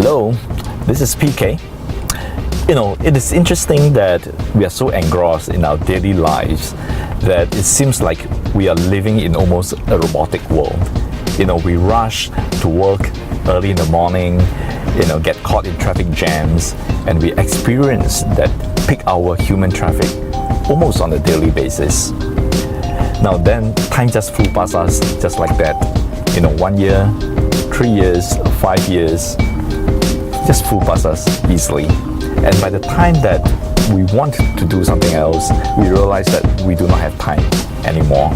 Hello, this is PK. It is interesting that we are so engrossed in our daily lives that it seems like we are living in almost a robotic world. We rush to work early in the morning, get caught in traffic jams, and we experience that peak hour human traffic almost on a daily basis. Now then, time just flew past us just like that. 1 year, 3 years, 5 years, just flew past us easily. And by the time that we want to do something else, we realize that we do not have time anymore.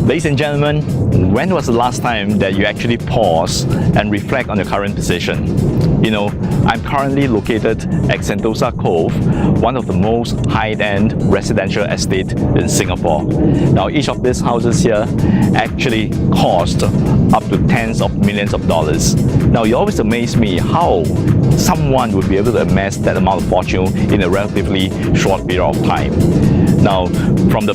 Ladies and gentlemen, when was the last time that you actually pause and reflect on your current position? I'm currently located at Sentosa Cove, one of the most high-end residential estate in Singapore. Now, each of these houses here actually cost up to tens of millions of dollars. Now, it always amazes me how someone would be able to amass that amount of fortune in a relatively short period of time. Now, from the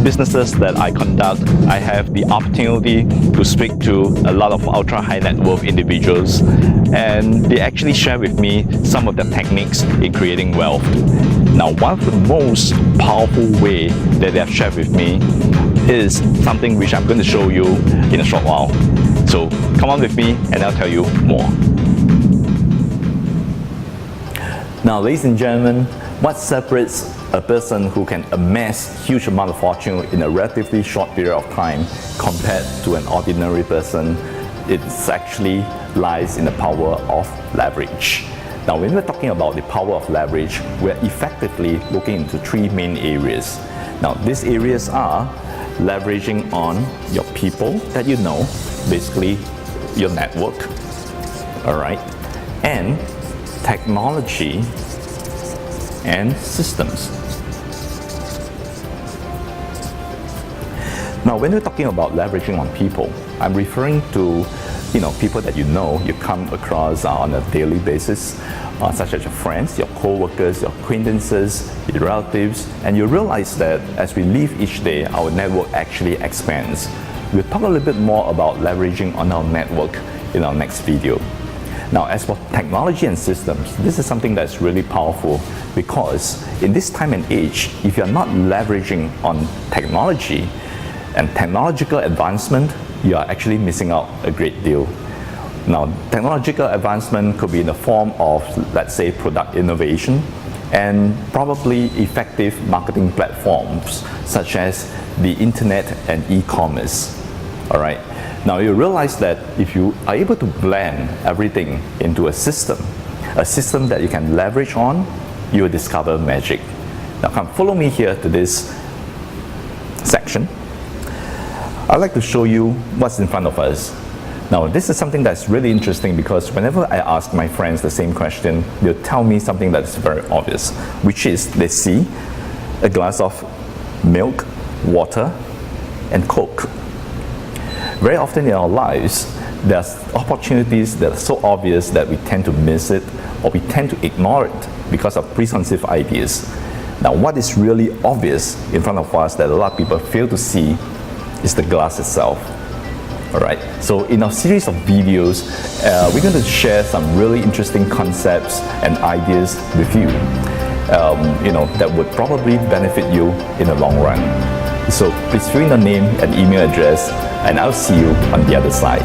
businesses that I conduct, I have the opportunity to speak to a lot of ultra high net worth individuals, and they actually share with me some of the techniques in creating wealth. Now, one of the most powerful way that they have shared with me is something which I'm going to show you in a short while. So come on with me and I'll tell you more. Now, ladies and gentlemen, what separates a person who can amass huge amount of fortune in a relatively short period of time compared to an ordinary person? It actually lies in the power of leverage. Now, when we're talking about the power of leverage, we're effectively looking into three main areas. Now, these areas are leveraging on your people that you know, basically your network, all right, and technology and systems. Now, when we're talking about leveraging on people, I'm referring to people that you come across on a daily basis, such as your friends, your co-workers, your acquaintances, your relatives, and you realize that as we live each day, our network actually expands. We'll talk a little bit more about leveraging on our network in our next video. Now, as for technology and systems, this is something that's really powerful because in this time and age, if you're not leveraging on technology and technological advancement, you are actually missing out a great deal. Now, technological advancement could be in the form of, let's say, product innovation and probably effective marketing platforms such as the internet and e-commerce. All right. Now, you realize that if you are able to blend everything into a system that you can leverage on, you will discover magic. Now, come follow me here to this section. I'd like to show you what's in front of us. Now, this is something that's really interesting because whenever I ask my friends the same question, they'll tell me something that's very obvious, which is they see a glass of milk, water, and Coke. Very often in our lives, there's opportunities that are so obvious that we tend to miss it or we tend to ignore it because of preconceived ideas. Now, what is really obvious in front of us that a lot of people fail to see is the glass itself. All right. So in our series of videos, we're going to share some really interesting concepts and ideas with you, that would probably benefit you in the long run. So please fill in your name and email address, and I'll see you on the other side.